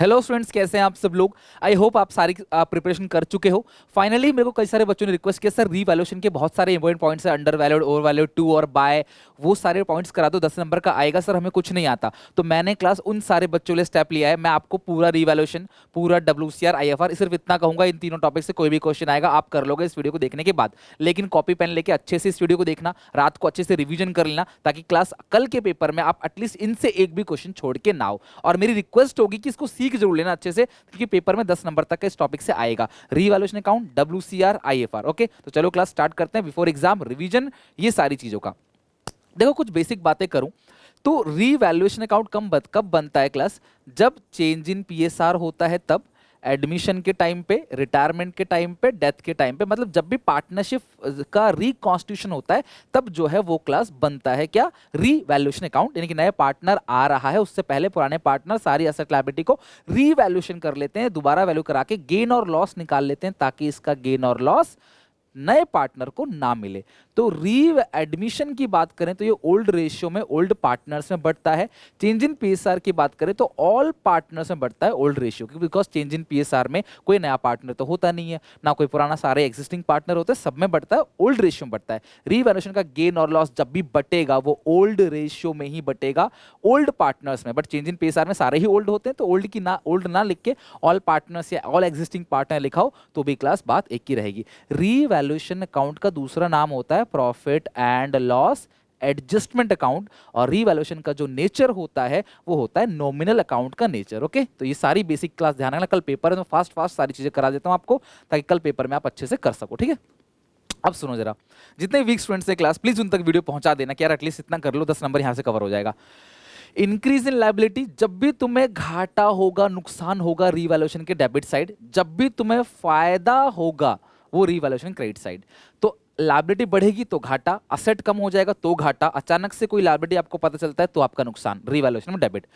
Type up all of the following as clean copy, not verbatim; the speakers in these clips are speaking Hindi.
हेलो स्टूडेंट्स, कैसे हैं आप सब लोग। आई होप आप सारी प्रिपरेशन कर चुके हो। फाइनली मेरे को कई सारे बच्चों ने रिक्वेस्ट किया, सर रीवैल्यूएशन के बहुत सारे इंपॉर्टेंट पॉइंट्स हैं, under valued, over valued, to और बाय, वो सारे पॉइंट्स करा दो, 10 नंबर का आएगा। सर हमें कुछ नहीं आता। तो मैंने क्लास उन सारे बच्चों लिए स्टेप लिया है। मैं आपको पूरा रीवैल्यूएशन, पूरा WCR IFR सिर्फ इतना कहूंगा, इन तीनों टॉपिक से कोई भी क्वेश्चन आएगा आप कर लोगे इस वीडियो को देखने के बाद। लेकिन कॉपी पेन लेके अच्छे से इस वीडियो को देखना, रात को अच्छे से रिवीजन कर लेना, ताकि क्लास कल के पेपर में आप एटलीस्ट इनसे एक भी क्वेश्चन छोड़ के ना हो। और मेरी रिक्वेस्ट होगी कि इसको सीख जरूर लेना अच्छे से, क्योंकि पेपर में 10 नंबर तक इस टॉपिक से आएगा। Revaluation account, WCR IFR। Okay, तो चलो क्लास स्टार्ट करते हैं। बिफोर एग्जाम रिवीजन, ये सारी चीजों का देखो, कुछ बेसिक बातें करूं तो रीवैल्यूएशन अकाउंट कब बनता है क्लास, जब चेंज इन PSR होता है, तब एडमिशन के टाइम पे, रिटायरमेंट के टाइम पे, डेथ के टाइम पे, मतलब जब भी पार्टनरशिप का रिकॉन्स्टिट्यूशन होता है तब जो है वो क्लास बनता है क्या, रीवैल्यूएशन अकाउंट। यानी कि नया पार्टनर आ रहा है, उससे पहले पुराने पार्टनर सारी एसेट लायबिलिटी को रीवैल्यूएशन कर लेते हैं, दोबारा वैल्यू करा के गेन और लॉस निकाल लेते हैं, ताकि इसका गेन और लॉस नए पार्टनर को ना मिले। तो री एडमिशन की बात करें तो ये ओल्ड रेशियो में, ओल्ड पार्टनर्स में बढ़ता है। चेंज इन PSR की बात करें तो ऑल पार्टनर्स में बढ़ता है ओल्ड रेशियो, क्योंकि बिकॉज चेंज इन PSR में कोई नया पार्टनर तो होता नहीं है, ना कोई पुराना, सारे एग्जिस्टिंग पार्टनर होते हैं, सब में बढ़ता है, ओल्ड रेशियो में बढ़ता है। रीवैल्यूएशन का गेन और लॉस जब भी बटेगा वो ओल्ड रेशियो में ही बटेगा, ओल्ड पार्टनर्स में। बट चेंज इन PSR में सारे ही ओल्ड होते हैं, तो ओल्ड ना लिख के ऑल पार्टनर्स या ऑल एग्जिस्टिंग पार्टनर लिखाओ तो भी क्लास बात एक ही रहेगी। रीवैल्यूएशन अकाउंट का दूसरा नाम होता है profit and loss adjustment account, और रीवैल्यूएशन का जो नेचर होता है वो होता है नॉमिनल अकाउंट का नेचर। ओके, तो ये सारी बेसिक क्लास ध्यान रखना, कल पेपर है तो फास्ट फास्ट सारी चीजें करा देता हूं आपको, ताकि कल पेपर में आप अच्छे से कर सको। ठीक है, अब सुनो जरा, जितने वीक स्टूडेंट्स हैं क्लास, प्लीज उन तक वीडियो पहुंचा देना कि यार एटलीस्ट इतना कर लो, 10 नंबर यहां से कवर हो जाएगा। इंक्रीज इन लायबिलिटी, जब भी तुम्हें घाटा होगा, नुकसान होगा, रीवैल्यूएशन के डेबिट साइड, जब भी तुम्हें फायदा होगा वो रीवैल्यूएशन क्रेडिट साइड। तो लायबिलिटी बढ़ेगी तो घाटा, असेट कम हो जाएगा तो घाटा, अचानक से कोई लायबिलिटी आपको पता चलता है तो आपका नुकसान, रीवैल्यूएशन में डेबिट।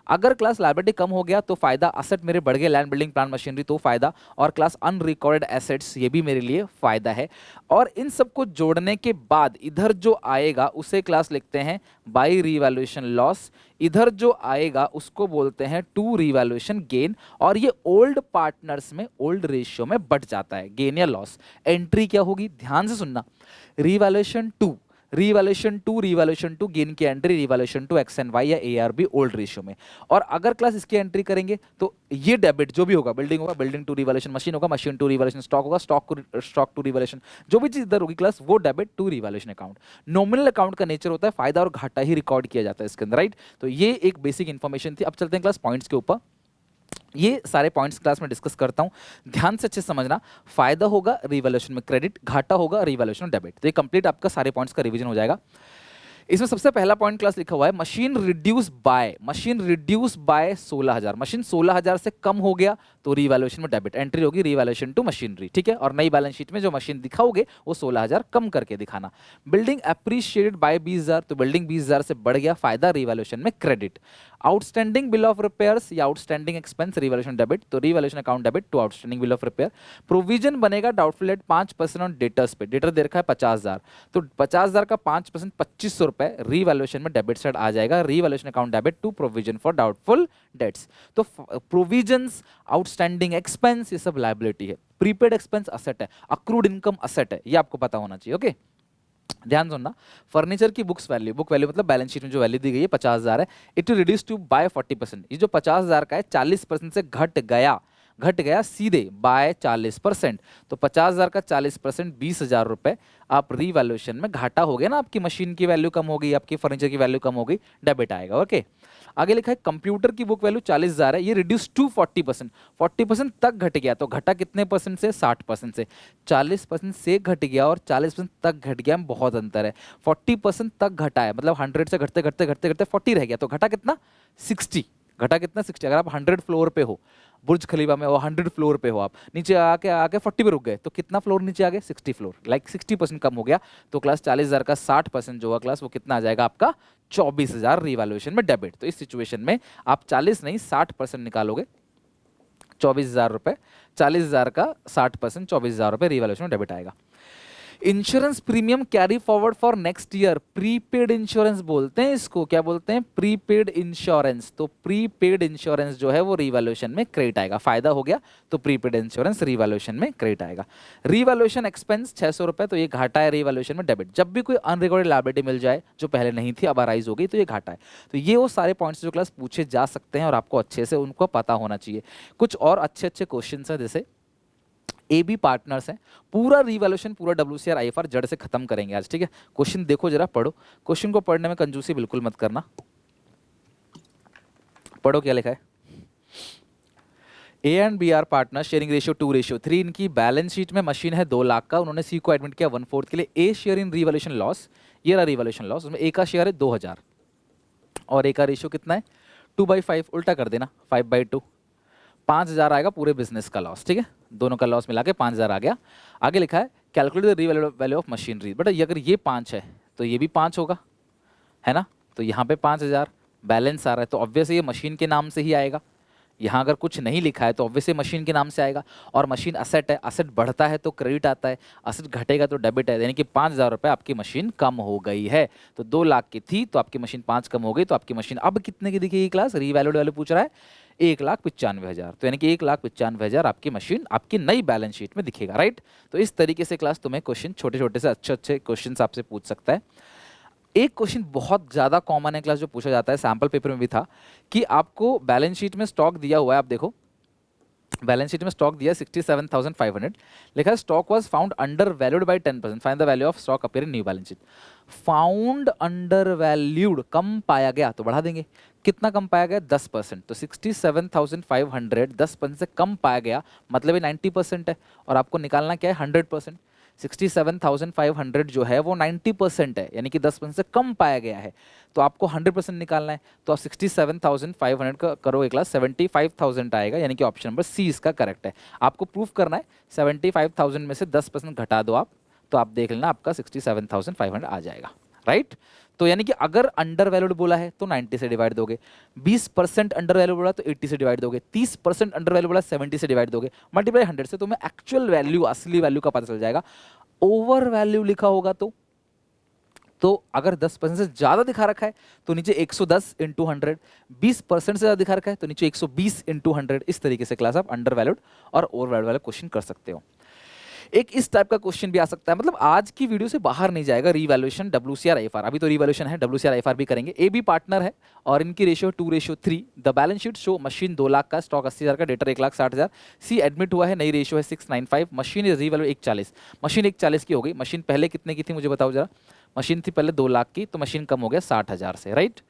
अगर क्लास लायबिलिटी कम हो गया तो फायदा, असेट मेरे बढ़ गए, लैंड बिल्डिंग प्लांट मशीनरी तो फायदा, और क्लास अनरिकॉर्डेड एसेट्स ये भी मेरे लिए फायदा है। और इन सबको जोड़ने के बाद इधर जो आएगा उसे क्लास लिखते हैं बाई रीवैल्यूएशन लॉस, इधर जो आएगा उसको बोलते हैं टू रीवैल्यूएशन गेन, और ये ओल्ड पार्टनर्स में ओल्ड रेशियो में बढ़ जाता है गेन या लॉस। एंट्री क्या होगी, ध्यान से सुनना, revaluation to, revaluation to gain की एंट्री, रीवैल्यूएशन टू XNY या ARB ओल्ड रेशियो में। और अगर क्लास इसकी एंट्री करेंगे तो ये डेबिट जो भी होगा, बिल्डिंग होगा, बिल्डिंग टू रीवैल्यूएशन मशीन होगा, मशीन टू रीवैल्यूएशन स्टॉक होगा, स्टॉक टू रीवैल्यूएशन, जो भी चीज इधर होगी क्लास वो debit to revaluation account. Nominal account का नेचर होता है फायदा और घाटा ही रिकॉर्ड किया जाता है इसके अंदर, राइट। तो ये एक बेसिक इंफॉर्मेशन थी। अब चलते हैं क्लास पॉइंट्स के ऊपर। ये सारे पॉइंट्स क्लास में डिस्कस करता हूं, ध्यान से अच्छे समझना। फायदा होगा रीवैल्यूएशन में क्रेडिट, घाटा होगा रीवैल्यूएशन में डेबिट। तो ये कंप्लीट आपका सारे पॉइंट्स का रिवीजन हो जाएगा। इसमें सबसे पहला पॉइंट क्लास लिखा हुआ है machine reduce by, machine reduce by 16,000, machine 16,000 से कम हो गया तो रीवैल्यूएशन में डेबिट, एंट्री होगी रीवैल्यूएशन टू मशीनरी। ठीक है, और नई बैलेंस शीट में जो मशीन दिखाओगे वो 16,000 कम करके दिखाना। बिल्डिंग अप्रिशिएटेड बाय 20,000, तो बिल्डिंग 20,000 से बढ़ गया, फायदा रीवैल्यूएशन में credit. Outstanding bill of repairs या आउटस्टैंडिंग एक्सपेंस रीवैल्यूएशन डेबिट, तो revaluation account debit to outstanding bill of repair. Provision बनेगा डाउटफुल डेट 5% ऑन डेटर्स पे, डेटर दे रखा है 50,000, तो 50,000 का 5% 2,500 रुपए रीवैल्यूएशन में डेबिट साइड आ जाएगा, revaluation account debit to provision for doubtful debts. तो प्रोविजंस, आउटस्टैंडिंग एक्सपेंस, ये सब लायबिलिटी है। प्रीपेड एक्सपेंस असेट है, अक्रूड इनकम असेट है, ये आपको पता होना चाहिए। ओके, ध्यान सुनना। फर्नीचर की बुक्स वैल्यू, बुक वैल्यू मतलब बैलेंस शीट में जो वैल्यू दी गई है 50,000 है, इट रिड्यूस टू बाय 40%। ये जो 50,000 का है 40% से घट गया सीधे बाय 40%। तो 50,000 का 40% 20,000 रुपए आप रीवैल्यूएशन में घाटा हो गया ना, आपकी मशीन की वैल्यू कम हो गई, आपकी फर्नीचर की वैल्यू कम हो गई, डेबिट आएगा। ओके, आगे लिखा है कंप्यूटर की बुक वैल्यू 40,000 है, ये रिड्यूस टू 40%, 40% तक घट गया, तो घटा कितने परसेंट से, 60% से। 40% से घट गया और 40% तक घट गया में बहुत अंतर है। 40% तक घटा है मतलब 100 से घटते घटते घटते घटते 40 रह गया, तो घटा कितना, 60, घटा कितना 60। अगर आप 100 फ्लोर पे हो, बुर्ज खलीफा में वो 100 फ्लोर पे हो, आप नीचे आके आके 40 पे रुक गए, तो कितना फ्लोर नीचे आ गए, 60 फ्लोर, लाइक 60% कम हो गया। तो क्लास 40,000 का 60% जो होगा क्लास वो कितना आ जाएगा आपका, 24,000 रीवैल्यूएशन में डेबिट। तो इस सिचुएशन में आप 40 नहीं 60% निकालोगे, 24,000 रुपए, 40,000 का 60%, 24,000 रुपए रीवैल्यूएशन में डेबिट आएगा। Insurance premium carry forward for next year, prepaid insurance बोलते हैं इसको, क्या बोलते हैं, प्रीपेड इंश्योरेंस। तो प्रीपेड इंश्योरेंस जो है वो रीवैल्यूएशन में क्रेडिट आएगा, फायदा हो गया तो प्रीपेड इंश्योरेंस रीवैल्यूएशन में क्रेडिट आएगा। रीवैल्यूएशन एक्सपेंस 600 रुपए, तो ये घाटा है, रीवैल्यूएशन में डेबिट। जब भी कोई अनरिकॉर्डेड लायबिलिटी मिल जाए जो पहले नहीं थी अब अराइज हो गई तो ये घाटा है। तो ये वो सारे पॉइंट्स जो क्लास पूछे जा सकते हैं और आपको अच्छे से उनको पता होना चाहिए। कुछ और अच्छे अच्छे क्वेश्चन है, जैसे AB पार्टनर्स हैं, पूरा रिवैल्यूएशन पूरा WCR IFR जड़ से खत्म करेंगे आज, ठीक है। क्वेश्चन देखो जरा, पढ़ो, क्वेश्चन को पढ़ने में कंजूसी बिल्कुल मत करना, पढ़ो क्या लिखा है। A and B are partner, sharing ratio 2:3। इनकी बैलेंस शीट में मशीन है 2 लाख का, उन्होंने C को एडमिट किया 1/4 के लिए। A share in revaluation loss, ये रहा रिवैल्यूएशन लॉस, उसमें A का शेयर है 2000 और A का रेशियो कितना है 2/5, उल्टा कर देना 5/2, 5000 आएगा पूरे बिजनेस का लॉस, ठीक है। दोनों का लॉस मिला के 5000 आ गया। आगे लिखा है calculate the revalue of machinery, बेटा अगर ये 5 है तो ये भी 5 होगा, है ना। तो यहाँ पे 5000 बैलेंस आ रहा है तो ऑब्वियसली ये मशीन के नाम से ही आएगा। यहाँ अगर कुछ नहीं लिखा है तो ऑब्वियसली मशीन के नाम से आएगा। और मशीन असेट है, असेट बढ़ता है तो क्रेडिट आता है, असेट घटेगा तो डेबिट है, यानी कि 5000 रुपये आपकी मशीन कम हो गई है। तो 2 लाख की थी तो आपकी मशीन 5 कम हो गई, तो आपकी मशीन अब कितने की दिखेगी क्लास, रीवैल्यूड वैल्यू पूछ रहा है 1,95,000। तो यानी कि 1,95,000 आपकी मशीन आपकी नई बैलेंस शीट में दिखेगा, राइट। तो इस तरीके से क्लास तुम्हें क्वेश्चन छोटे छोटे से अच्छे अच्छे क्वेश्चन आपसे पूछ सकता है। एक क्वेश्चन बहुत ज़्यादा कॉमन है क्लास जो पूछा जाता है, सैम्पल पेपर में भी था, कि आपको बैलेंस शीट में स्टॉक दिया हुआ है, आप देखो बैलेंस शीट में स्टॉक दिया 67,500, लिखा है stock was found under valued by 10%, find the value of stock appear in new balance sheet. Found under valued, कम पाया गया तो बढ़ा देंगे, कितना कम पाया गया 10%, तो 67,500 10% से कम पाया गया, मतलब ये 90% है, और आपको निकालना क्या है 100%। 67,500 जो है वो 90% है, यानी कि 10% से कम पाया गया है, तो आपको 100% निकालना है। तो आप 67,500 का करोगे क्लास 75,000 आएगा, यानी कि ऑप्शन नंबर सी इसका करेक्ट है। आपको प्रूफ करना है 75,000 में से 10% घटा दो आप, तो आप देख लेना आपका 67,500 आ जाएगा, राइट। तो यानी कि अगर अंडर वैल्यूड बोला है तो 90 से डिवाइड दोगे, 20% अंडर वैल्यू बोला तो 80 से डिवाइड दोगे, 30% अंडर वैल्यू बोला 70 से डिवाइड दोगे, मल्टीप्लाई 100 से तुम्हें एक्चुअल वैल्यू, असली वैल्यू का पता चल जाएगा। ओवर वैल्यू लिखा होगा तो अगर 10% से ज्यादा दिखा रखा है तो नीचे 110 इंटू 100, 20% से ज्यादा दिखा रखा है तो नीचे 120 इंटू 100। इस तरीके से क्लास आप अंडर वैल्यूड और ओवर वैल्यूड वाले क्वेश्चन कर सकते हो। एक इस टाइप का क्वेश्चन भी आ सकता है, मतलब आज की वीडियो से बाहर नहीं जाएगा, रीवैल्यूएशन WCR IFR, अभी तो रीवैल्यूएशन है, WCR IFR भी करेंगे। AB पार्टनर है और इनकी ratio 2:3। The balance sheet show machine 2 lakh का, स्टॉक 80,000 का, डेटर 1,60,000। C एडमिट हुआ है, नई रेशियो है 695, मशीन इज रीवैल्यू 140, मशीन 140 की हो गई। मशीन पहले कितने की थी मुझे बताओ जरा, मशीन थी पहले 2 लाख की, तो मशीन कम हो गया 60,000 से, right.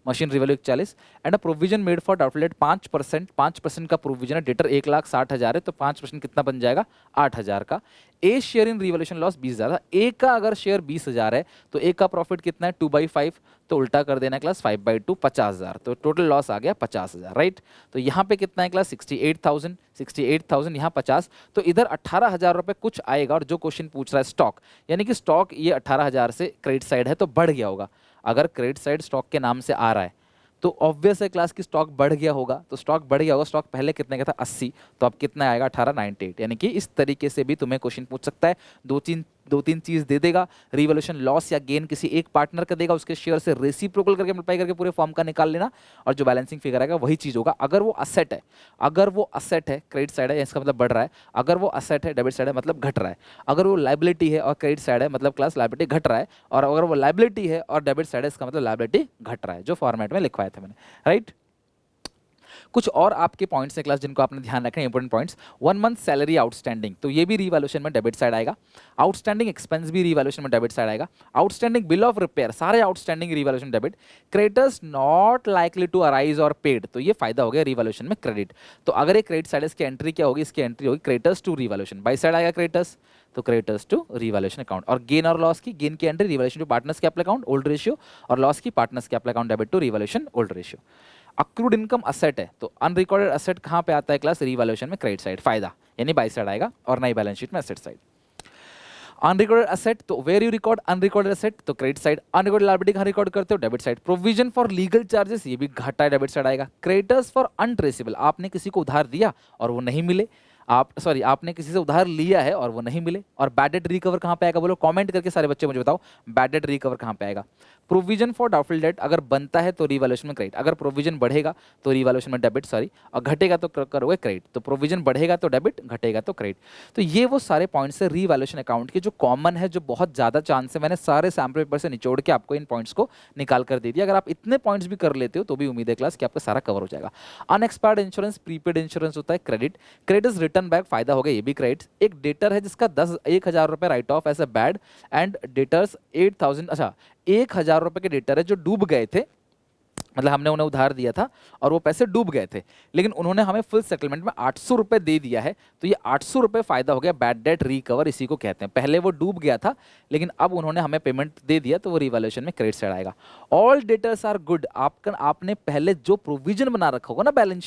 Machine revalue 140 and a provision made for डाउटलेट 5% का प्रोविजन है, डेटर 1,60,000 है, तो 5% कितना बन जाएगा 8,000 का। ए शेयर इन रिवैल्यूएशन लॉस 20,000, ए का अगर शेयर 20,000 है तो ए का प्रॉफिट कितना है 2/5, तो उल्टा कर देना क्लास 5/2 50,000, तो टोटल लॉस आ गया 50,000, राइट। तो यहाँ पे कितना है क्लास 68,000 यहाँ 50, तो इधर 18,000 रुपये कुछ आएगा। और जो क्वेश्चन पूछ रहा है स्टॉक, यानी कि स्टॉक ये 18,000 से क्रेडिट साइड है तो बढ़ गया होगा। अगर क्रेडिट साइड स्टॉक के नाम से आ रहा है तो ऑब्वियस है क्लास की स्टॉक बढ़ गया होगा, तो स्टॉक बढ़ गया होगा। स्टॉक पहले कितने का था 80, तो अब कितना आएगा 1898, यानी कि इस तरीके से भी तुम्हें क्वेश्चन पूछ सकता है। दो तीन चीज दे देगा, रिवॉल्यूशन लॉस या गेन किसी एक पार्टनर का देगा, उसके शेयर से रेसिप्रोकल करके मल्टीप्लाई करके पूरे फॉर्म का निकाल लेना, और जो बैलेंसिंग फिगर आएगा वही चीज होगा। अगर वो असेट है क्रेडिट साइड है इसका मतलब बढ़ रहा है, अगर वो असेट है डेबिट साइड है मतलब घट रहा है, अगर वो लाइबिलिटी है और क्रेडिट साइड है मतलब क्लास लाइबिलिटी घट रहा है, और अगर वो लाइबिलिटी है और डेबिट साइड है इसका मतलब लाइबिलिटी घट रहा है, जो फॉर्मेट में लिखवाए थे मैंने, राइट। कुछ और आपके पॉइंट्स हैं क्लास जिनको आपने ध्यान रखना है, important points. 1 month salary outstanding, तो ये भी रिवैल्यूएशन में डेबिट साइड आएगा। आउटस्टैंडिंग एक्सपेंस भी रिवैल्यूएशन में डेबिट साइड आएगा। आउटस्टैंडिंग बिल ऑफ रिपेयर, सारे outstanding revaluation debit. Creditors not likely to arise और पेड, तो ये फायदा हो गया रिवैल्यूएशन में क्रेडिट। तो अगर ये क्रेडिट साइड, इसकी एंट्री क्या होगी, इसकी एंट्री होगी creditors to revaluation, by side आएगा क्रेडिटर्स, तो क्रेडिटर्स टू रिवैल्यूएशन अकाउंट। और गेन और लॉस की, गेन की entry revaluation to partners capital account old ratio, और लॉस की partners capital account debit to revaluation old ratio. Accrued income asset है, तो अनरिकॉर्डेड असेट कहाँ पे आता है क्लास, रिवैल्यूएशन में क्रेडिट साइड, फायदा यानी बाई साइड आएगा, और नई बैलेंस शीट में असेट साइड। अनरिकॉर्डेड असेट, तो where you record unrecorded asset, तो क्रेडिट साइड। अनरिकॉर्डेड लायबिलिटी कहाँ रिकॉर्ड करते हो, debit side. Provision for legal charges, ये भी घाटा है, डेबिट साइड आएगा। क्रेडिटर्स फॉर अनट्रेसेबल, आपने किसी को उधार दिया और वो नहीं मिले, आप सॉरी आपने किसी से उधार लिया है और वो नहीं मिले, और बैड डेट रिकवर कहाँ पे आएगा बोलो, कमेंट करके सारे बच्चे मुझे बताओ बैड डेट रिकवर कहाँ पे आएगा। प्रोविजन फॉर डाउटफुल डेट अगर बनता है तो रिवैल्यूएशन में क्रेडिट, अगर प्रोविजन बढ़ेगा तो रिवैल्यूएशन में डेबिट सॉरी, और घटेगा तो करोगे क्रेडिट। तो प्रोविजन बढ़ेगा तो डेबिट, घटेगा तो क्रेडिट। तो ये वो सारे पॉइंट्स है रिवैल्यूएशन अकाउंट के जो कॉमन है, जो बहुत ज़्यादा चांस है। मैंने सारे सैम्पल पेपर से निचोड़ के आपको इन पॉइंट्स को निकाल कर दे दिया। अगर आप इतने पॉइंट्स भी कर लेते हो तो भी उम्मीद है क्लास कि आपका सारा कवर हो जाएगा। अनएक्सपायर्ड इंश्योरेंस, प्रीपेड इंश्योरेंस होता है credit, credit is return back, फायदा हो गया ये भी क्रेडिट। एक डेटर है जिसका 1,000 रुपये write off as a bad, and debtors 8,000, अच्छा 1,000 रुपये के डेटर है जो डूब गए थे, मतलब हमने उन्हें उधार दिया था और वो पैसे डूब गए थे, लेकिन उन्होंने हमें फुल सेटलमेंट में 800 रुपये दे दिया है। तो ये 800 रुपये फायदा हो गया, बैड डेट रिकवर इसी को कहते हैं। पहले वो डूब गया था लेकिन अब उन्होंने हमें पेमेंट दे दिया, तो वो रिवैल्यूएशन में क्रेडिट साइड आएगा। ऑल डेटर्स आर गुड, आपने पहले जो प्रोविजन बना रखा होगा ना बैलेंस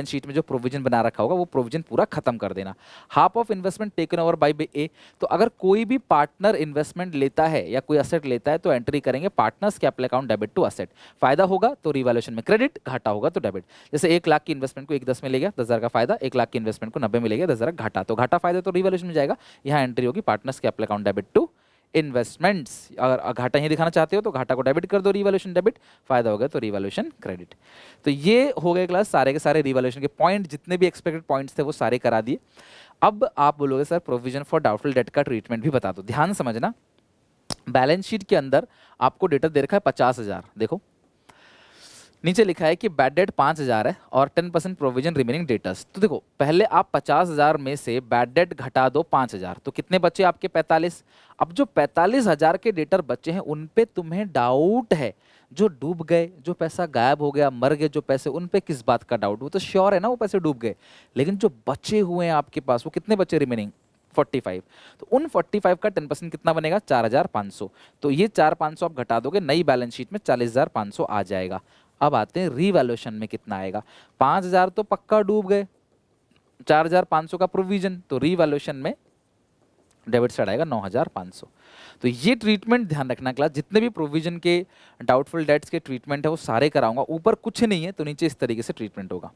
शीट में जो प्रोविजन बना रखा होगा वो प्रोविजन पूरा खत्म कर देना। Half of investment taken over by A, तो अगर कोई भी पार्टनर इन्वेस्टमेंट लेता है या कोई असेट लेता है तो एंट्री करेंगे partners capital account debit to asset, फायदा होगा तो रिवैल्यूएशन में क्रेडिट, घाटा होगा तो डेबिट। जैसे 1 लाख की इन्वेस्टमेंट को 1,10 में ले गया 10,000 का फायदा, 1 लाख की इन्वेस्टमेंट को 90 में ले गया 10,000 घाटा, तो घाटा फायदा तो रिवैल्यूएशन में जाएगा, यहाँ एंट्री होगी partners capital account debit to investments. अगर घाटा ही दिखाना चाहते हो तो घाटा को डेबिट कर दो, रिवैल्यूएशन डेबिट, फायदा हो गया तो रिवैल्यूएशन क्रेडिट। तो ये हो गए क्लास सारे के सारे रिवैल्यूएशन के पॉइंट, जितने भी एक्सपेक्टेड पॉइंट्स थे वो सारे करा दिए। अब आप बोलोगे sir provision for doubtful debt का ट्रीटमेंट भी बता दो। ध्यान समझना, बैलेंस शीट के अंदर आपको डेटा दे रखा है 50,000, देखो नीचे लिखा है कि बैड डेट 5,000 है और 10% प्रोविजन रिमेनिंग डेटर्स। तो देखो पहले आप 50,000 में से बैड डेट घटा दो 5,000, तो कितने बचे आपके 45। अब जो 45,000 के डेटर बचे हैं उन पे तुम्हें डाउट है, जो डूब गए, जो पैसा गायब हो गया, मर गए जो पैसे, उन पे किस बात का डाउट, वो तो श्योर है ना वो पैसे डूब गए। लेकिन जो बचे हुए हैं आपके पास वो कितने बचे रिमेनिंग 45, तो उन 45 का 10% कितना बनेगा 4,500। तो ये 4,500 आप घटा दोगे, नई बैलेंस शीट में 40,500 आ जाएगा। अब आते हैं रिवैल्यूएशन में कितना आएगा, 5,000 तो पक्का डूब गए, 4,500 का प्रोविजन, तो रिवैल्यूएशन में डेबिट साइड आएगा 9,500। तो ये ट्रीटमेंट ध्यान रखना क्लास, जितने भी प्रोविजन के डाउटफुल डेट्स के ट्रीटमेंट है वो सारे कराऊंगा, ऊपर कुछ नहीं है तो नीचे इस तरीके से ट्रीटमेंट होगा।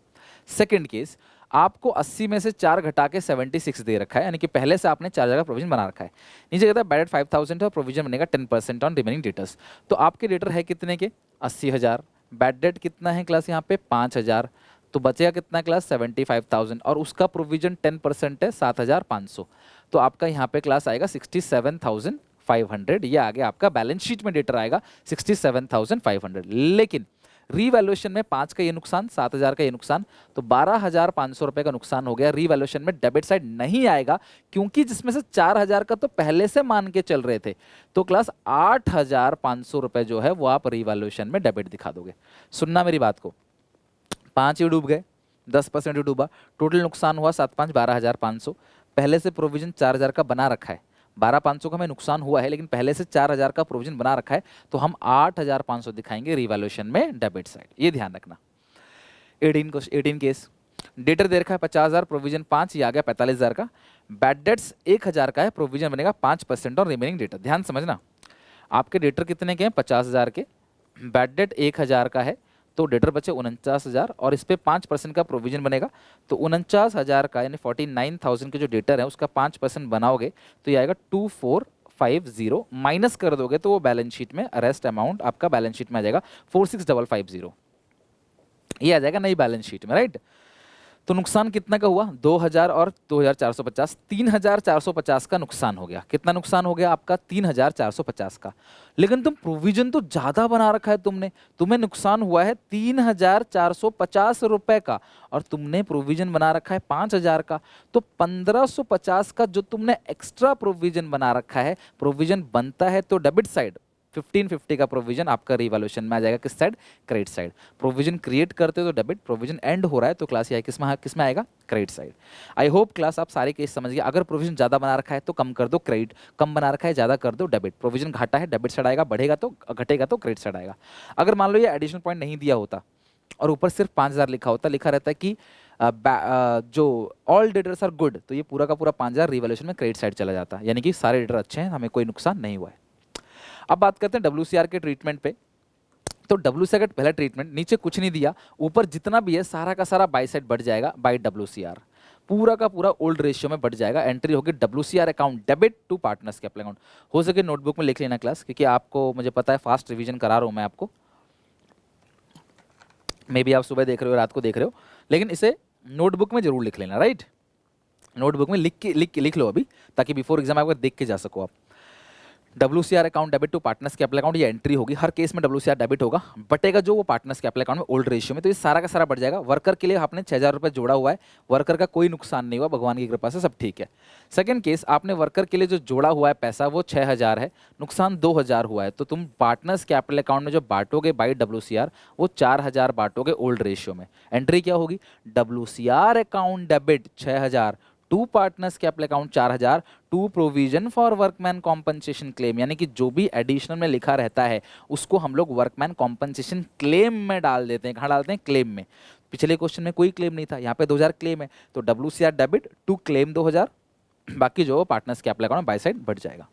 सेकंड केस, आपको 80 में से 4 घटा के 76 दे रखा है, यानी कि पहले से आपने 4 जगह प्रोविजन बना रखा है। नीचे कहता है बैड डेट 5,000 है और प्रोविजन बनेगा 10% ऑन रिमेनिंग डेटर्स। तो आपके डेटर है कितने के 80,000, बैड डेट कितना है क्लास यहाँ पे 5,000, तो बचेगा कितना क्लास 75,000, और उसका प्रोविजन 10% है 7,500, तो आपका यहाँ पे क्लास आएगा 67,500। ये आगे आपका बैलेंस शीट में डेटर आएगा 67,500। लेकिन रीवैल्यूएशन में 5 का ये नुकसान, 7,000 का ये नुकसान, तो 12,500 रुपए का नुकसान हो गया। रीवैल्यूएशन में डेबिट साइड नहीं आएगा क्योंकि जिसमें से 4,000 का तो पहले से मान के चल रहे थे, तो क्लास 8,500 रुपए जो है वो आप रीवैल्यूएशन में डेबिट दिखा दोगे। सुनना मेरी बात को, 5 ही डूब गए, 10% ही डूबा, टोटल नुकसान हुआ 7,5 12,500। पहले से प्रोविजन 4,000 का बना रखा है, 12,500 का हमें नुकसान हुआ है लेकिन पहले से 4,000 का प्रोविजन बना रखा है, तो हम 8,500 दिखाएंगे रिवैल्यूएशन में डेबिट साइड, ये ध्यान रखना। 18 केस, डेटर दे रखा है 50,000, प्रोविजन 5, ये आ गया 45,000 का। बैड डेट्स 1,000 का है, प्रोविजन बनेगा 5% और रिमेनिंग डेटर। ध्यान समझना, आपके डेटर कितने के हैं 50,000 के, बैड डेट 1,000 का है, तो डेटर बचे 49,000 और इस पे 5% का प्रोविजन बनेगा, तो 49,000 का यानी 49,000 के जो डेटर है उसका 5% बनाओगे तो ये आएगा 2450, माइनस कर दोगे तो वो बैलेंस शीट में अरेस्ट अमाउंट आपका बैलेंस शीट में आ जाएगा 46,550, ये आ जाएगा नई बैलेंस शीट में, राइट। तो नुकसान कितना का हुआ 2,000 और 2,450, 3,450 का नुकसान हो गया। कितना नुकसान हो गया आपका 3,450 का, लेकिन तुम प्रोविजन तो ज्यादा बना रखा है तुमने, तुम्हें नुकसान हुआ है 3,450 रुपए का और तुमने प्रोविजन बना रखा है 5,000 का, तो 1,550 का जो तुमने एक्स्ट्रा प्रोविजन बना रखा है, प्रोविजन बनता है तो डेबिट साइड, 1550 का प्रोविजन आपका रिवैल्यूएशन में आ जाएगा किस side, credit side. Provision create करते हो तो डेबिट, प्रोविजन एंड हो रहा है तो क्लास ये किस में आएगा, credit side. I hope class आप सारे केस समझ गए। अगर प्रोविजन ज्यादा बना रखा है तो कम कर दो क्रेडिट, कम बना रखा है ज्यादा कर दो डेबिट। प्रोविजन घाटा है डेबिट साइड आएगा, बढ़ेगा तो घटेगा तो क्रेडिट साइड आएगा। अगर मान लो ये एडिशनल पॉइंट नहीं दिया होता और ऊपर सिर्फ 5,000 लिखा होता, लिखा रहता है कि जो ऑल डेटर्स आर गुड, तो ये पूरा का पूरा 5,000 रिवैल्यूएशन में क्रेडिट साइड चला जाता, यानी कि सारे डेटर अच्छे हैं, हमें कोई नुकसान नहीं हुआ है। अब बात करते हैं WCR के ट्रीटमेंट पे। तो WCR का पहला ट्रीटमेंट, नीचे कुछ नहीं दिया, ऊपर जितना भी है सारा का सारा बाई साइड बढ़ जाएगा बाई WCR। पूरा का पूरा ओल्ड रेशियो में बढ़ जाएगा। एंट्री होगी WCR account debit to partners capital account. हो सके नोटबुक में लिख लेना क्लास, क्योंकि आपको मुझे पता है फास्ट रिवीजन करा रहा हूँ मैं आपको, मे बी आप सुबह देख रहे हो रात को देख रहे हो, लेकिन इसे नोटबुक में जरूर लिख लेना, राइट। नोटबुक में लिख लो अभी, ताकि बिफोर एग्जाम आप देख के जा सको आप। WCR account debit to partners capital account, ये एंट्री होगी। हर केस में WCR डेबिट होगा, बटेगा जो वो पार्टनर्स कैपिटल अकाउंट में ओल्ड रेशियो में, तो ये सारा का सारा बढ़ जाएगा। वर्कर के लिए आपने 6,000 रुपये जोड़ा हुआ है, वर्कर का कोई नुकसान नहीं हुआ, भगवान की कृपा से सब ठीक है। सेकंड केस, आपने वर्कर के लिए जो जोड़ा हुआ है पैसा वो 6,000 है, नुकसान 2,000 हुआ है, तो तुम पार्टनर्स कैपिटल अकाउंट में जो बांटोगे बाई WCR वो 4,000 बांटोगे ओल्ड रेशियो में। एंट्री क्या होगी? WCR account debit 6,000 to partners capital account 4,000 to provision for workman compensation claim, यानी कि जो भी एडिशनल में लिखा रहता है उसको हम लोग वर्कमैन कॉम्पनसेशन क्लेम में डाल देते हैं। कहाँ डालते हैं? क्लेम में। पिछले क्वेश्चन में कोई क्लेम नहीं था, यहाँ पे 2,000 क्लेम है, तो WCR डेबिट टू क्लेम 2,000, बाकी जो partners capital account by side बढ़ जाएगा।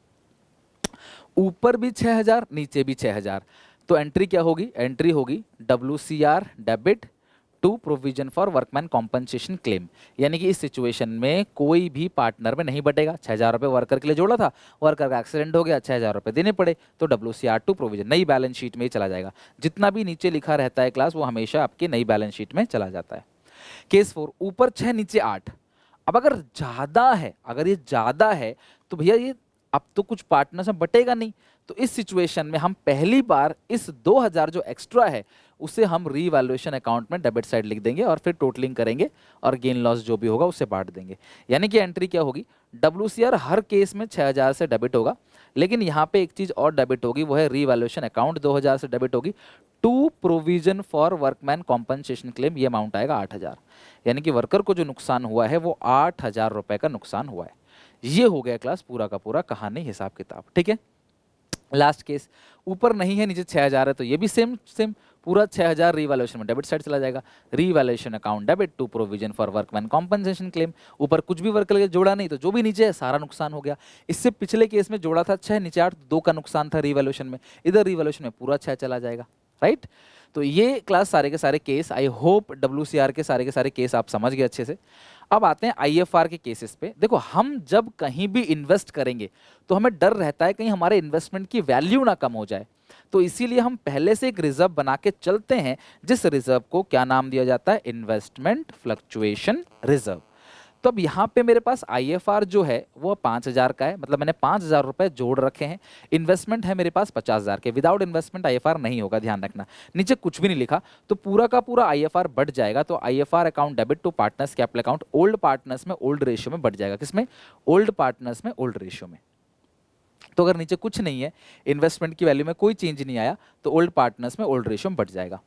ऊपर भी 6,000 नीचे भी 6,000, तो एंट्री क्या होगी? एंट्री होगी WCR debit to provision for workman compensation claim, यानी कि इस सिचुएशन में कोई भी पार्टनर में नहीं बटेगा। 6,000 रुपये वर्कर के लिए जोड़ा था, वर्कर का एक्सीडेंट हो गया, 6,000 रुपये देने पड़े, तो WCR टू प्रोविजन नई बैलेंस शीट में ही चला जाएगा। जितना भी नीचे लिखा रहता है क्लास वो हमेशा आपकी नई बैलेंस शीट में चला जाता है। केस 4, ऊपर 6 नीचे 8। अब अगर ज़्यादा है, अगर ये ज़्यादा है तो भैया ये अब तो कुछ पार्टनर्स में बटेगा नहीं, तो इस सिचुएशन में हम पहली बार इस 2,000 जो एक्स्ट्रा है उसे हम रीवैल्यूएशन अकाउंट में डेबिट साइड लिख देंगे और फिर टोटलिंग करेंगे और गेन लॉस जो भी होगा उससे बांट देंगे। यानी कि एंट्री क्या होगी? WCR हर केस में 6,000 से डेबिट होगा, लेकिन यहाँ पे एक चीज़ और डेबिट होगी, वो है रीवैल्यूएशन अकाउंट 2,000 से डेबिट होगी to provision for workman compensation claim, ये अमाउंट आएगा 8,000। यानी कि वर्कर को जो नुकसान हुआ है वो 8,000 रुपये का नुकसान हुआ है। ये हो गया क्लास पूरा का पूरा कहानी, हिसाब किताब, ठीक है। लास्ट केस, ऊपर नहीं है नीचे 6,000 है, तो ये भी सेम पूरा 6,000 रीवैल्यूएशन में डेबिट साइड चला जाएगा। Revaluation account debit to provision for workman compensation claim, ऊपर कुछ भी वर्कर के जोड़ा नहीं, तो जो भी नीचे है सारा नुकसान हो गया। इससे पिछले केस में जोड़ा था 6 नीचे 8, 2 का नुकसान था रीवैल्यूएशन में, इधर रीवैल्यूएशन में पूरा 6 चला जाएगा, राइट। तो ये क्लास सारे के सारे केस, आई होप WCR के सारे केस आप समझ गए अच्छे से। अब आते हैं IFR के केसेस पे। देखो, हम जब कहीं भी इन्वेस्ट करेंगे तो हमें डर रहता है कहीं हमारे इन्वेस्टमेंट की वैल्यू ना कम हो जाए, तो इसीलिए हम पहले से एक रिजर्व बना के चलते हैं, जिस रिजर्व को क्या नाम दिया जाता है? Investment fluctuation reserve. तो अब यहाँ पे मेरे पास IFR जो है वो 5,000 का है, मतलब मैंने 5,000 रुपये जोड़ रखे हैं। इन्वेस्टमेंट है मेरे पास 50,000 के, विदाउट इन्वेस्टमेंट IFR नहीं होगा, ध्यान रखना। नीचे कुछ भी नहीं लिखा, तो पूरा का पूरा IFR बढ़ जाएगा। तो IFR account debit to partners capital account old partners में ओल्ड रेशियो में बढ़ जाएगा। किसमें? ओल्ड पार्टनर्स में ओल्ड रेशियो में। तो अगर नीचे कुछ नहीं है, इन्वेस्टमेंट की वैल्यू में कोई चेंज नहीं आया, तो ओल्ड पार्टनर्स में ओल्ड रेशियो में बढ़ जाएगा।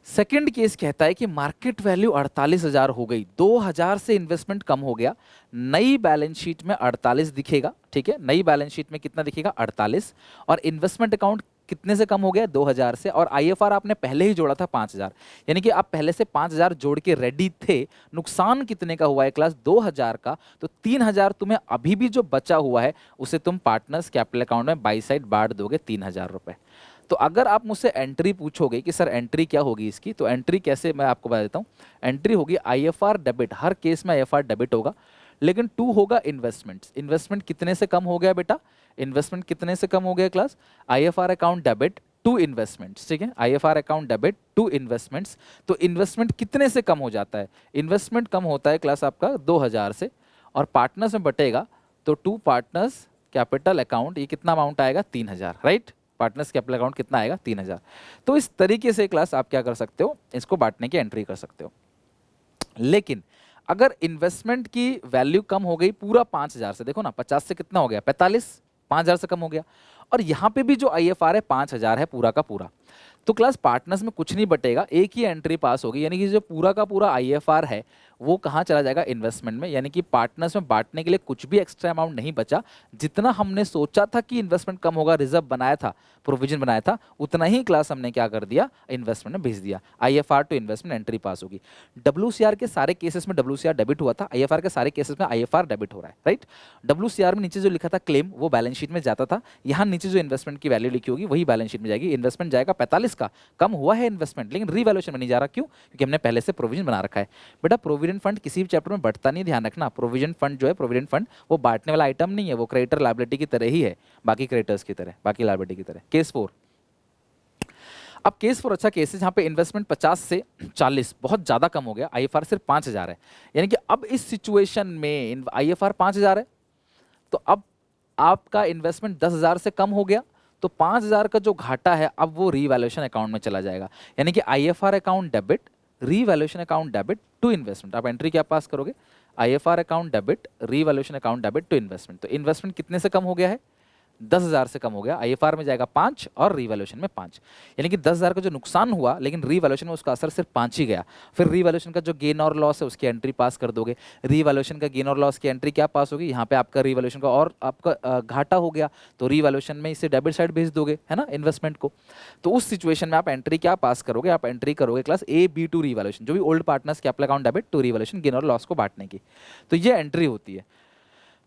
सेकेंड केस कहता है कि मार्केट वैल्यू 48,000 हो गई, 2,000 से इन्वेस्टमेंट कम हो गया, नई बैलेंस शीट में 48 दिखेगा, ठीक है। नई बैलेंस शीट में कितना दिखेगा? 48, और इन्वेस्टमेंट अकाउंट कितने से कम हो गया? 2,000 से, और IFR आपने पहले ही जोड़ा था 5,000, यानी कि आप पहले से 5,000 जोड़ के रेडी थे। नुकसान कितने का हुआ है क्लास? 2,000 का, तो 3,000 तुम्हें अभी भी जो बचा हुआ है उसे तुम पार्टनर्स कैपिटल अकाउंट में बाई साइड बांट दोगे 3,000 रुपये। तो अगर आप मुझसे एंट्री पूछोगे कि सर एंट्री क्या होगी इसकी, तो एंट्री कैसे, मैं आपको बता देता हूँ। एंट्री होगी IFR डेबिट, हर केस में IFR डेबिट होगा, लेकिन 2 होगा इन्वेस्टमेंट्स। इन्वेस्टमेंट कितने से कम हो गया बेटा? इन्वेस्टमेंट कितने से कम हो गया class? IFR account debit to investments, ठीक है। IFR account debit to investments, तो इन्वेस्टमेंट कितने से कम हो जाता है? इन्वेस्टमेंट कम होता है क्लास आपका 2,000 से, और पार्टनर्स में बटेगा, तो टू पार्टनर्स कैपिटल अकाउंट, ये कितना अमाउंट आएगा? 3,000, राइट। पार्टनर्स कैपिटल अकाउंट कितना आएगा? 3,000। तो इस तरीके से क्लास आप क्या कर सकते हो? इसको बांटने की एंट्री कर सकते हो। लेकिन अगर इन्वेस्टमेंट की वैल्यू कम हो गई पूरा 5,000 से, देखो ना 50 से कितना हो गया? 45, 5,000 से कम हो गया, और यहाँ पे भी जो IFR है 5,000 है पूरा का पूरा, तो क्लास पार्टनर्स में कुछ नहीं बटेगा, एक ही एंट्री पास होगी, यानी कि जो पूरा का पूरा IFR है वो कहाँ चला जाएगा? इन्वेस्टमेंट में। यानी कि पार्टनर्स में बांटने के लिए कुछ भी एक्स्ट्रा अमाउंट नहीं बचा, जितना हमने सोचा था कि इन्वेस्टमेंट कम होगा, रिजर्व बनाया था, प्रोविजन बनाया था, उतना ही क्लास हमने क्या कर दिया? इन्वेस्टमेंट में भेज दिया। IFR to investment entry pass होगी। WCR के सारे केसेस में WCR डेबिट हुआ था, IFR के सारे केसेस में IFR डेबिट हो रहा है, राइट। WCR में नीचे जो लिखा था क्लेम वो बैलेंस शीट में जाता था, यहाँ नीचे जो इन्वेस्टमेंट की वैल्यू लिखी होगी वही बैलेंस शीट में जाएगी। इन्वेस्टमेंट जाएगा 45 का, कम हुआ है इन्वेस्टमेंट लेकिन रीवैल्यूएशन में नहीं जा रहा। क्यों? क्योंकि हमने पहले से प्रोविजन बना रखा है। बेटा प्रोविडेंट फंड किसी भी चैप्टर में बढ़ता नहीं, ध्यान रखना। प्रोविजन फंड जो है, प्रोविडेंट फंड वो बांटने वाला आइटम नहीं है, वो क्रेडिटर लायबिलिटी की तरह ही है, बाकी क्रेडिटर्स की तरह, बाकी लायबिलिटी की तरह। केस 4। अब केस 4 अच्छा केस है जहां पे इन्वेस्टमेंट 50 से 40 बहुत ज्यादा कम हो गया, आईएफआर सिर्फ 5000 है। यानी कि अब इस सिचुएशन में आईएफआर 5000 है, तो अब आपका इन्वेस्टमेंट 10,000 से कम हो गया, तो 5,000 का जो घाटा है अब वो रीवैल्यूएशन अकाउंट में चला जाएगा। यानी कि IFR account debit, revaluation account debit to investment. आप एंट्री क्या पास करोगे? IFR account debit, revaluation account debit to investment. तो इन्वेस्टमेंट कितने से कम हो गया है? 10,000 से कम हो गया। आईएफआर में जाएगा 5 और रीवैल्यूएशन में 5। यानी कि 10,000 का जो नुकसान हुआ लेकिन रीवैल्यूएशन में उसका असर सिर्फ 5 ही गया। फिर रीवैल्यूएशन का जो गेन और लॉस है उसकी एंट्री पास कर दोगे। रीवैल्यूएशन का गेन और लॉस की एंट्री क्या पास होगी? यहाँ पे आपका रीवैल्यूएशन का और आपका घाटा हो गया, तो रीवैल्यूएशन में इसे डेबिट साइड भेज दोगे, है ना, इन्वेस्टमेंट को। तो उस सिचुएशन में आप एंट्री क्या पास करोगे? आप एंट्री करोगे class A B to revaluation, जो भी old partners capital account debit to revaluation, gain और लॉस को बांटने की। तो ये एंट्री होती है।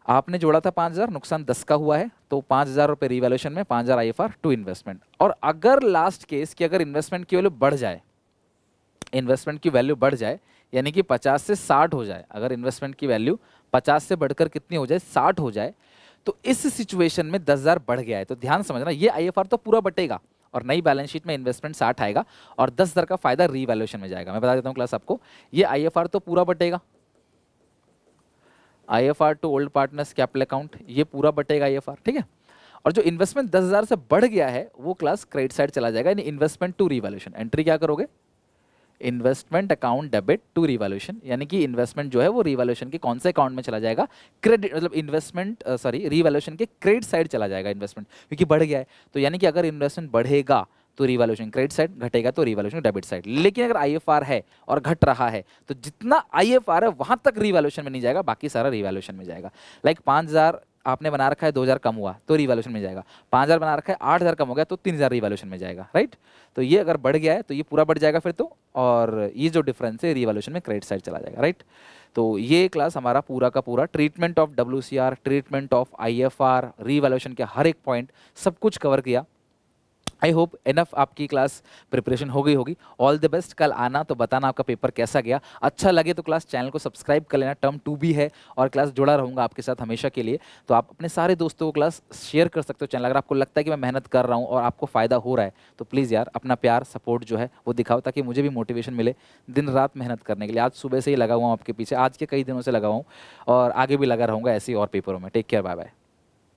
आपने जोड़ा था 5,000, नुकसान 10 का हुआ है, तो 5,000 रुपये रीवैल्यूएशन में, 5,000 आईएफआर टू इन्वेस्टमेंट। और अगर लास्ट केस कि अगर इन्वेस्टमेंट की वैल्यू बढ़ जाए, इन्वेस्टमेंट की वैल्यू बढ़ जाए यानी कि 50 से 60 हो जाए, अगर इन्वेस्टमेंट की वैल्यू 50 से बढ़कर कितनी हो जाए? 60 हो जाए, तो इस सिचुएशन में 10,000 बढ़ गया है, तो ध्यान समझना, ये आईएफआर तो पूरा बटेगा और नई बैलेंस शीट में इन्वेस्टमेंट 60 आएगा और 10,000 का फायदा रीवैल्यूएशन में जाएगा। मैं बता देता हूँ क्लास आपको, ये आईएफआर तो पूरा बटेगा, IFR to old partners capital account, ये पूरा बटेगा आईएफआर, ठीक है। और जो इन्वेस्टमेंट 10,000 से बढ़ गया है वो क्लास क्रेडिट साइड चला जाएगा, यानी इन्वेस्टमेंट टू रीवैल्यूएशन। एंट्री क्या करोगे? Investment account debit to revaluation, यानी कि इन्वेस्टमेंट जो है वो रीवैल्यूएशन के कौन से अकाउंट में चला जाएगा? क्रेडिट, मतलब इन्वेस्टमेंट रीवैल्यूएशन के क्रेडिट साइड चला जाएगा इन्वेस्टमेंट, क्योंकि बढ़ गया है। तो यानी कि अगर इन्वेस्टमेंट बढ़ेगा तो रीवैल्यूएशन क्रेडिट साइड, घटेगा तो रीवैल्यूएशन डेबिट साइड। लेकिन अगर आईएफआर है और घट रहा है तो जितना आईएफआर है वहां तक रीवैल्यूएशन में नहीं जाएगा, बाकी सारा रीवैल्यूएशन में जाएगा। लाइक 5,000 आपने बना रखा है, 2,000 कम हुआ तो रीवैल्यूएशन में जाएगा। 5,000 बना रखा है, 8,000 कम हो गया तो 3,000 रीवैल्यूएशन में जाएगा, राइट। तो ये अगर बढ़ गया है तो ये पूरा बढ़ जाएगा फिर तो, और ये जो डिफरेंस है रीवैल्यूएशन में क्रेडिट साइड चला जाएगा, राइट। तो ये क्लास हमारा पूरा का पूरा treatment of WCR, treatment of IFR, revaluation के हर एक पॉइंट सब कुछ कवर किया। आई होप इनफ आपकी क्लास प्रिपरेशन हो गई होगी। ऑल द बेस्ट, कल आना तो बताना आपका पेपर कैसा गया। अच्छा लगे तो क्लास चैनल को सब्सक्राइब कर लेना, टर्म 2 भी है और क्लास जुड़ा रहूंगा आपके साथ हमेशा के लिए। तो आप अपने सारे दोस्तों को क्लास शेयर कर सकते हो चैनल, अगर आपको लगता है कि मैं मेहनत कर रहा हूँ और आपको फ़ायदा हो रहा है तो प्लीज़ यार अपना प्यार सपोर्ट जो है वो दिखाओ, ताकि मुझे भी मोटिवेशन मिले दिन रात मेहनत करने के लिए। आज सुबह से ही लगा हुआ हूँ आपके पीछे, आज के कई दिनों से लगा हुआ हूँ और आगे भी लगा रहूँगा ऐसे ही और पेपरों में। Take care, bye bye.